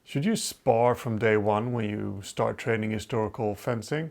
Should you spar from day one when you start training historical fencing?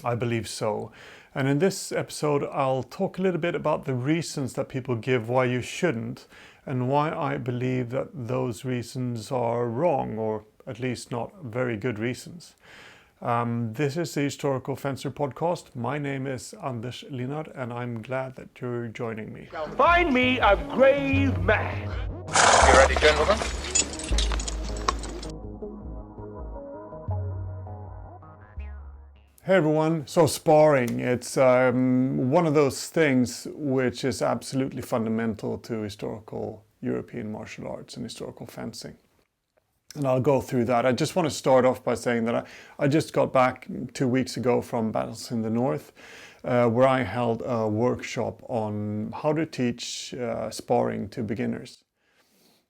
I believe so. And in this episode, I'll talk a little bit about the reasons that people give why you shouldn't, and why I believe that those reasons are wrong, or at least not very good reasons. This is the Historical Fencer podcast. My name is Anders Linnard, and I'm glad that you're joining me. Find me a grave man. You ready, gentlemen? Hey everyone, so sparring, it's one of those things which is absolutely fundamental to historical European martial arts and historical fencing. And I'll go through that. I just want to start off by saying that I just got back 2 weeks ago from Battles in the North, where I held a workshop on how to teach sparring to beginners.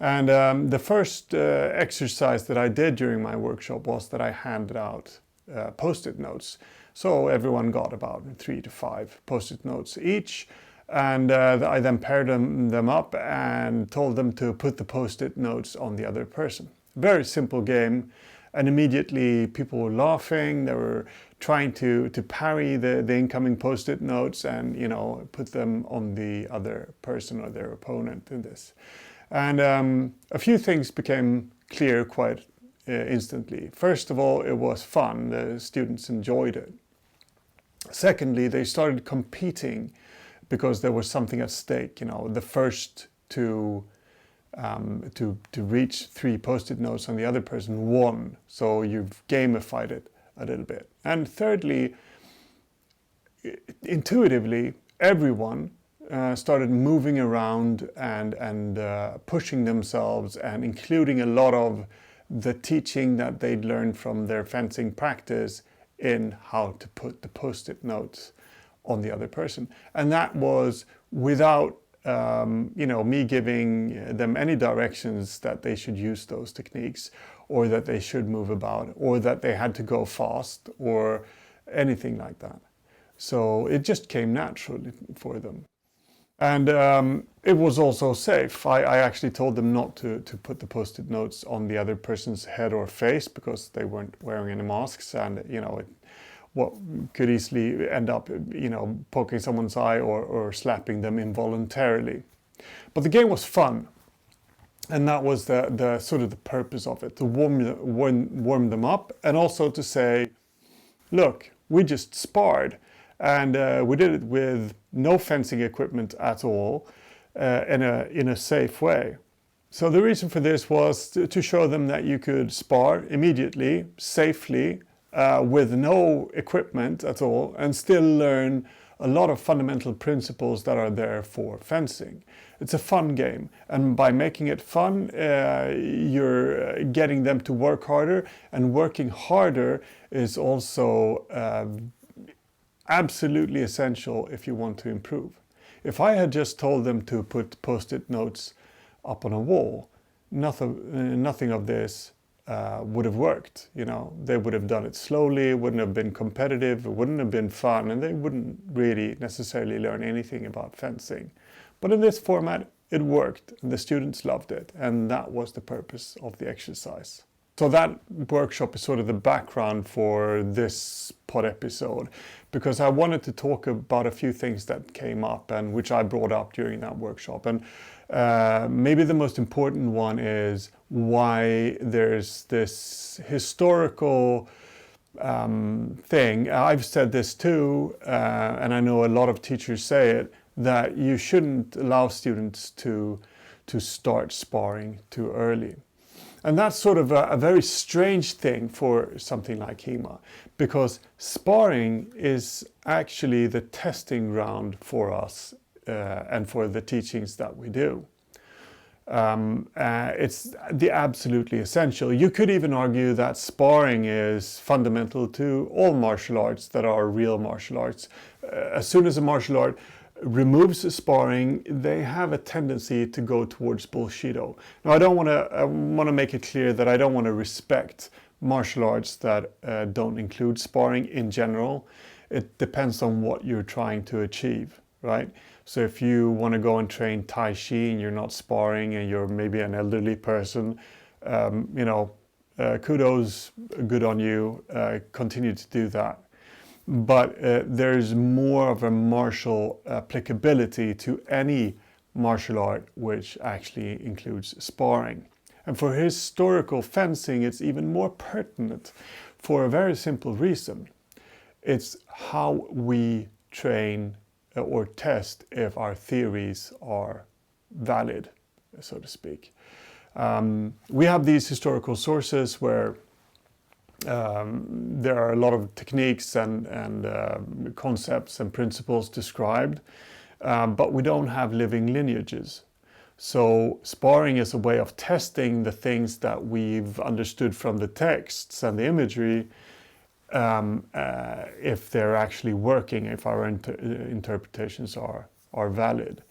And the first exercise that I did during my workshop was that I handed out post-it notes. So everyone got about 3 to 5 post-it notes each, and I then paired them up and told them to put the post-it notes on the other person. Very simple game, and immediately people were laughing. They were trying to parry the incoming post-it notes and, you know, put them on the other person or their opponent in this. And a few things became clear quite instantly. First of all, it was fun. The students enjoyed it. Secondly, they started competing because there was something at stake. You know, the first to reach 3 post-it notes on the other person won. So you've gamified it a little bit. And thirdly, intuitively, everyone started moving around and pushing themselves and including a lot of the teaching that they'd learned from their fencing practice in how to put the post-it notes on the other person. And that was without me giving them any directions that they should use those techniques, or that they should move about, or that they had to go fast, or anything like that. So it just came naturally for them. And it was also safe. I actually told them not to put the post-it notes on the other person's head or face, because they weren't wearing any masks, and what could easily end up poking someone's eye or slapping them involuntarily. But the game was fun, and that was the sort of the purpose of it, to warm them up, and also to say, look, we just sparred. And we did it with no fencing equipment at all, in a safe way. So the reason for this was to show them that you could spar immediately, safely, with no equipment at all, and still learn a lot of fundamental principles that are there for fencing. It's a fun game, and by making it fun, you're getting them to work harder, and working harder is also absolutely essential if you want to improve. If I had just told them to put post-it notes up on a wall, nothing of this would have worked. They would have done it slowly, it wouldn't have been competitive, it wouldn't have been fun, and they wouldn't really necessarily learn anything about fencing. But in this format, it worked, and the students loved it, and that was the purpose of the exercise. So that workshop is sort of the background for this pod episode, because I wanted to talk about a few things that came up and which I brought up during that workshop. And maybe the most important one is why there's this historical thing. I've said this too, and I know a lot of teachers say it, that you shouldn't allow students to start sparring too early. And that's sort of a very strange thing for something like HEMA, because sparring is actually the testing ground for us and for the teachings that we do. It's the absolutely essential. You could even argue that sparring is fundamental to all martial arts that are real martial arts. As soon as a martial art removes sparring, they have a tendency to go towards bullshido. Now, I want to make it clear that I don't want to respect martial arts that don't include sparring in general. It depends on what you're trying to achieve, right? So if you want to go and train Tai Chi and you're not sparring and you're maybe an elderly person, Kudos, good on you, continue to do that. But there's more of a martial applicability to any martial art which actually includes sparring. And for historical fencing, it's even more pertinent for a very simple reason. It's how we train or test if our theories are valid, so to speak. We have these historical sources where there are a lot of techniques and concepts and principles described, but we don't have living lineages. So sparring is a way of testing the things that we've understood from the texts and the imagery, if they're actually working, if our interpretations are valid.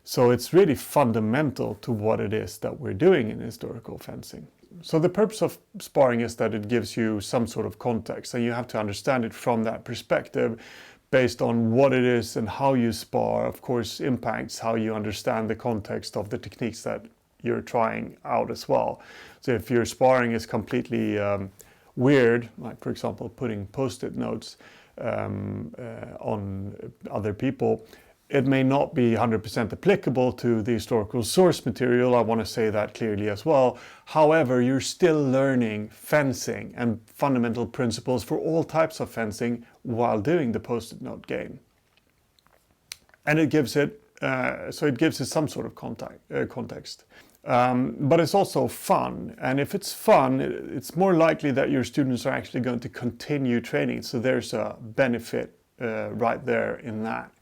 So it's really fundamental to what it is that we're doing in historical fencing. So the purpose of sparring is that it gives you some sort of context, and you have to understand it from that perspective based on what it is, and how you spar, of course, impacts how you understand the context of the techniques that you're trying out as well. So if your sparring is completely weird, like for example putting post-it notes on other people, it may not be 100% applicable to the historical source material. I want to say that clearly as well. However, you're still learning fencing and fundamental principles for all types of fencing while doing the post-it note game. And it gives it some sort of context. But it's also fun. And if it's fun, it's more likely that your students are actually going to continue training. So there's a benefit right there in that.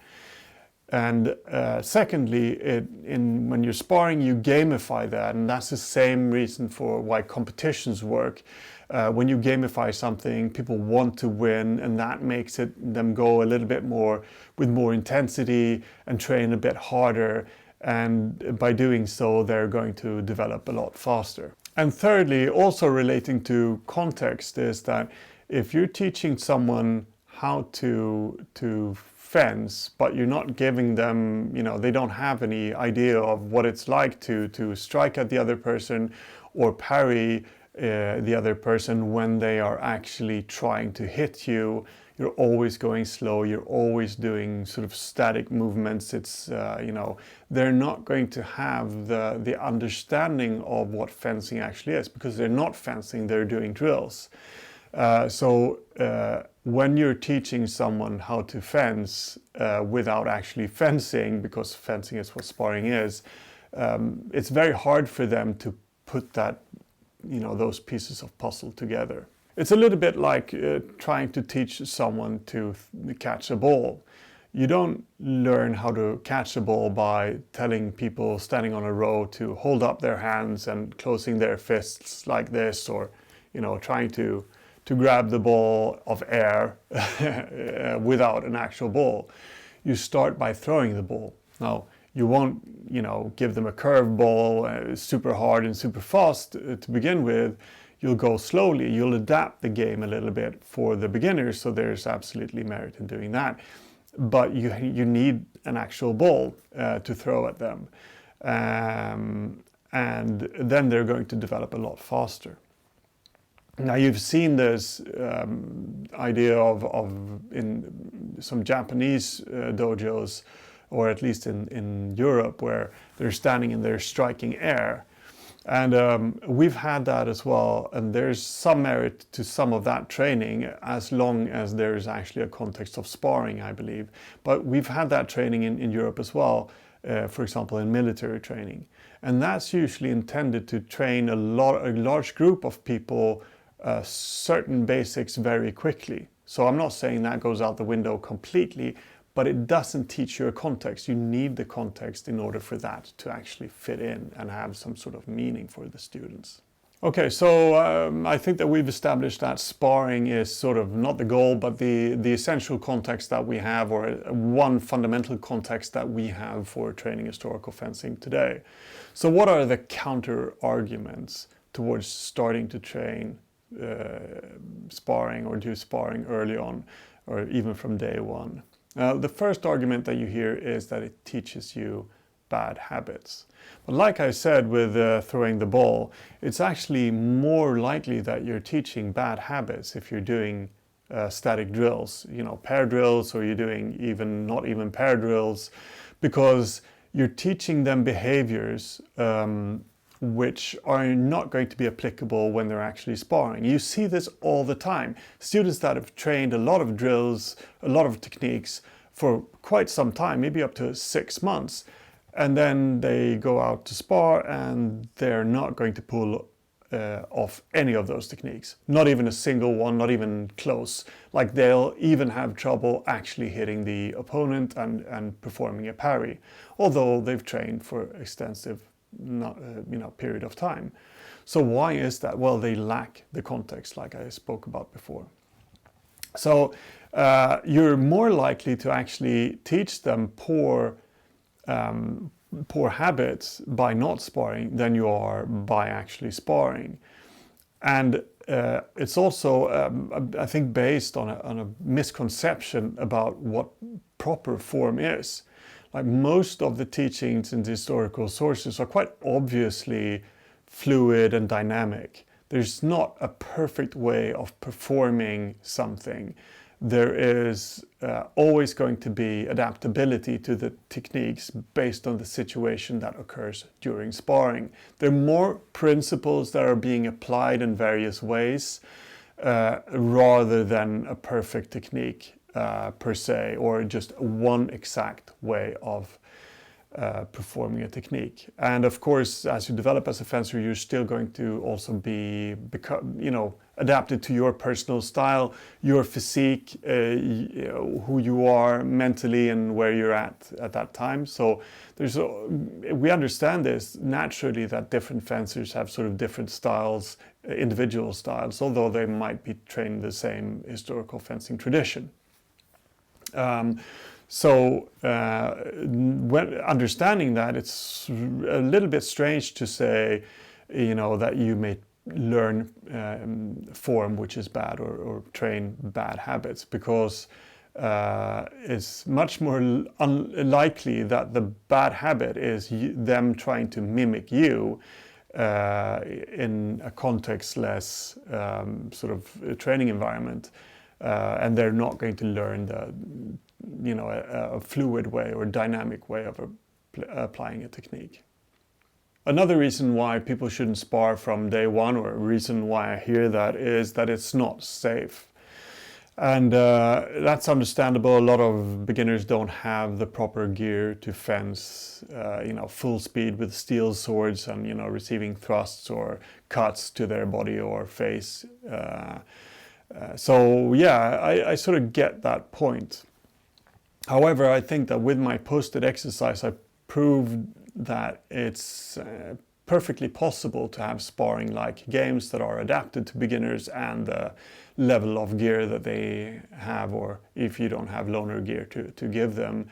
And secondly, when you're sparring, you gamify that, and that's the same reason for why competitions work. When you gamify something, people want to win, and that makes them go a little bit more with more intensity and train a bit harder. And by doing so, they're going to develop a lot faster. And thirdly, also relating to context, is that if you're teaching someone how to fence, but you're not giving them, they don't have any idea of what it's like to strike at the other person or parry the other person when they are actually trying to hit you. You're always going slow, you're always doing sort of static movements. It's, they're not going to have the understanding of what fencing actually is, because they're not fencing, they're doing drills. So when you're teaching someone how to fence without actually fencing, because fencing is what sparring is, it's very hard for them to put that, those pieces of puzzle together. It's a little bit like trying to teach someone to catch a ball. You don't learn how to catch a ball by telling people standing on a row to hold up their hands and closing their fists like this, or trying to grab the ball of air without an actual ball. You start by throwing the ball. Now, you won't, give them a curved ball super hard and super fast to begin with. You'll go slowly. You'll adapt the game a little bit for the beginners, so there's absolutely merit in doing that. But you need an actual ball to throw at them. And then they're going to develop a lot faster. Now, you've seen this idea of in some Japanese dojos, or at least in Europe, where they're standing and they're striking air. And we've had that as well, and there's some merit to some of that training, as long as there's actually a context of sparring, I believe. But we've had that training in Europe as well, for example, in military training. And that's usually intended to train a large group of people certain basics very quickly. So I'm not saying that goes out the window completely, but it doesn't teach you a context. You need the context in order for that to actually fit in and have some sort of meaning for the students. Okay, so I think that we've established that sparring is sort of not the goal, but the essential context that we have, or one fundamental context that we have for training historical fencing today. So what are the counter arguments towards starting to train sparring or do sparring early on, or even from day one? The first argument that you hear is that it teaches you bad habits. But like I said with throwing the ball, it's actually more likely that you're teaching bad habits if you're doing static drills, pair drills, or you're doing not even pair drills, because you're teaching them behaviors which are not going to be applicable when they're actually sparring. You see this all the time. Students that have trained a lot of drills, a lot of techniques for quite some time, maybe up to 6 months, and then they go out to spar and they're not going to pull off any of those techniques. Not even a single one, not even close. Like they'll even have trouble actually hitting the opponent and performing a parry, although they've trained for extensive period of time. So why is that? Well, they lack the context, like I spoke about before. So you're more likely to actually teach them poor habits by not sparring than you are by actually sparring. And it's also, I think, based on a misconception about what proper form is. Like most of the teachings in the historical sources are quite obviously fluid and dynamic. There's not a perfect way of performing something. There is always going to be adaptability to the techniques based on the situation that occurs during sparring. There are more principles that are being applied in various ways rather than a perfect technique per se, or just one exact way of performing a technique. And of course, as you develop as a fencer, you're still going to also become adapted to your personal style, your physique, who you are mentally and where you're at that time. So we understand this naturally, that different fencers have sort of different styles, individual styles, although they might be trained in the same historical fencing tradition. When understanding that, it's a little bit strange to say, that you may learn form which is bad or train bad habits, because it's much more unlikely that the bad habit is them trying to mimic you in a context-less sort of training environment. And they're not going to learn a fluid way or dynamic way of applying a technique. Another reason why people shouldn't spar from day one, or a reason why I hear that, is that it's not safe. And that's understandable. A lot of beginners don't have the proper gear to fence, full speed with steel swords and, receiving thrusts or cuts to their body or face. I sort of get that point. However, I think that with my posted exercise, I proved that it's perfectly possible to have sparring-like games that are adapted to beginners and the level of gear that they have, or if you don't have loaner gear to give them,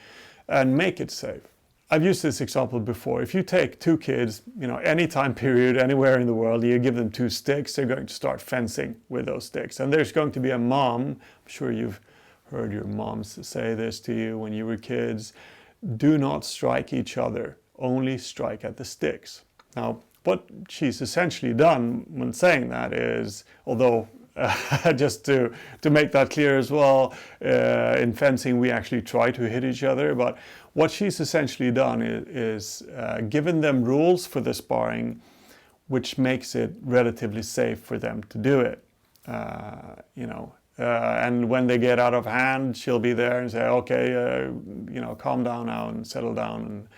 and make it safe. I've used this example before. If you take two kids, any time period, anywhere in the world, you give them 2 sticks, they're going to start fencing with those sticks. And there's going to be a mom, I'm sure you've heard your moms say this to you when you were kids, do not strike each other, only strike at the sticks. Now, what she's essentially done when saying that is, although just to make that clear as well, in fencing we actually try to hit each other, but what she's essentially done is given them rules for the sparring, which makes it relatively safe for them to do it. And when they get out of hand, she'll be there and say, okay, calm down now and settle down, and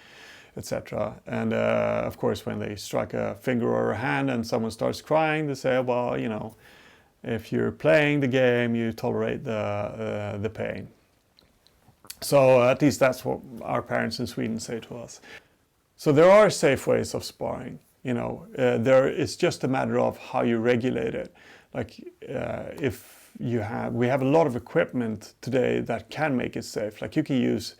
etc. And of course, when they strike a finger or a hand and someone starts crying, they say, well, if you're playing the game, you tolerate the pain. So at least that's what our parents in Sweden say to us. So there are safe ways of sparring. It's just a matter of how you regulate it. Like we have a lot of equipment today that can make it safe. Like you can use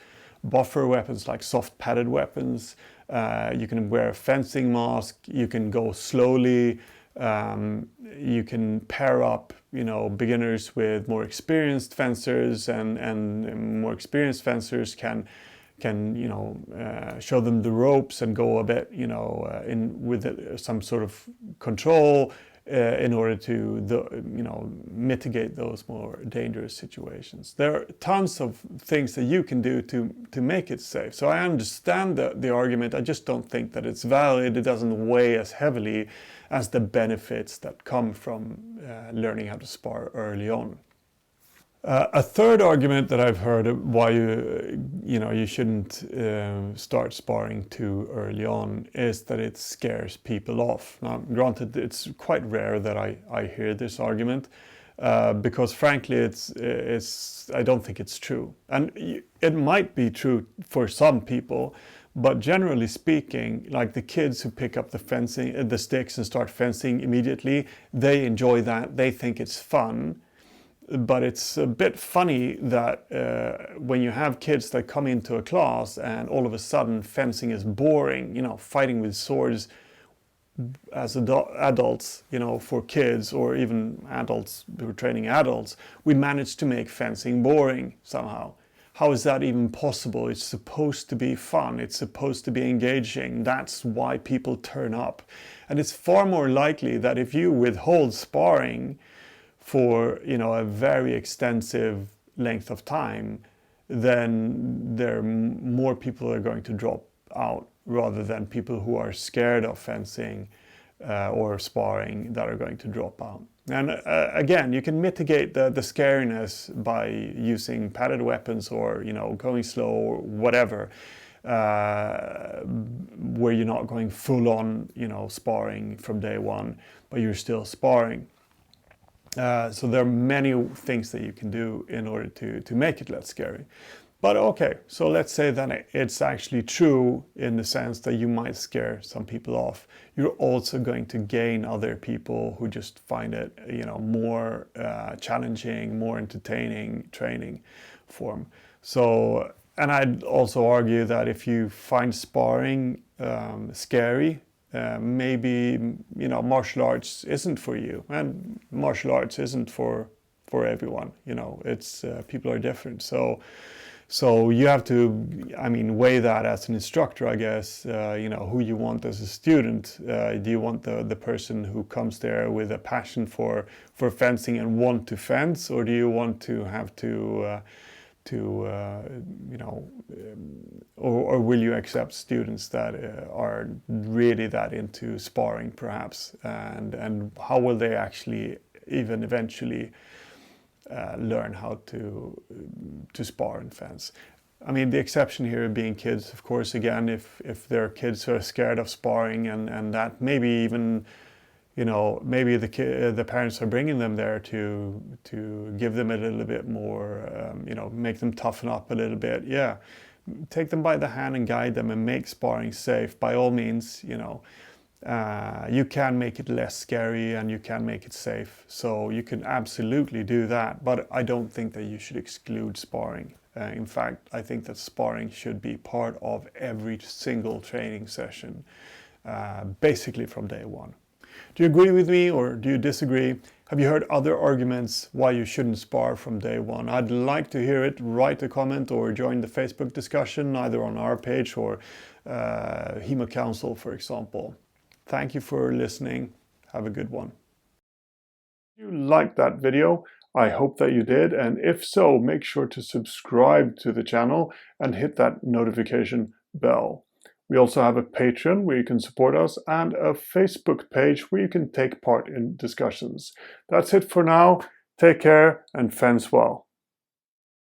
buffer weapons, like soft padded weapons. You can wear a fencing mask. You can go slowly. You can pair up, beginners with more experienced fencers, and more experienced fencers can show them the ropes and go a bit, in with some sort of control in order to, mitigate those more dangerous situations. There are tons of things that you can do to make it safe. So I understand the argument. I just don't think that it's valid. It doesn't weigh as heavily as the benefits that come from learning how to spar early on. A third argument that I've heard of why you shouldn't start sparring too early on is that it scares people off. Now, granted, it's quite rare that I hear this argument because, frankly, I don't think it's true, and it might be true for some people. But generally speaking, like the kids who pick up the sticks and start fencing immediately, they enjoy that. They think it's fun. But it's a bit funny that when you have kids that come into a class and all of a sudden fencing is boring, fighting with swords as adults, for kids or even adults who are training adults, we manage to make fencing boring somehow. How is that even possible? It's supposed to be fun. It's supposed to be engaging. That's why people turn up. And it's far more likely that if you withhold sparring for a very extensive length of time, then more people are going to drop out rather than people who are scared of fencing or sparring that are going to drop out. And again, you can mitigate the scariness by using padded weapons or going slow or whatever, where you're not going full on sparring from day one, but you're still sparring. So there are many things that you can do in order to make it less scary. But okay, so let's say that it's actually true in the sense that you might scare some people off. You're also going to gain other people who just find it, more challenging, more entertaining training form. So, and I'd also argue that if you find sparring scary, maybe martial arts isn't for you, and martial arts isn't for everyone. It's people are different. So you have to, weigh that as an instructor, I guess. Who you want as a student. Do you want the person who comes there with a passion for fencing and want to fence, or do you want to have or will you accept students that are really that into sparring, perhaps, and how will they actually even eventually learn how to spar and fence? The exception here being kids, of course. Again, if there are kids who are scared of sparring and that maybe even maybe the parents are bringing them there to give them a little bit more, make them toughen up a little bit. Yeah, take them by the hand and guide them and make sparring safe. By all means, you can make it less scary and you can make it safe. So you can absolutely do that. But I don't think that you should exclude sparring. In fact, I think that sparring should be part of every single training session, basically from day one. Do you agree with me or do you disagree? Have you heard other arguments why you shouldn't spar from day one? I'd like to hear it. Write a comment or join the Facebook discussion, either on our page or HEMA Council, for example. Thank you for listening. Have a good one. If you liked that video, I hope that you did. And if so, make sure to subscribe to the channel and hit that notification bell. We also have a Patreon where you can support us and a Facebook page where you can take part in discussions. That's it for now. Take care and fence well.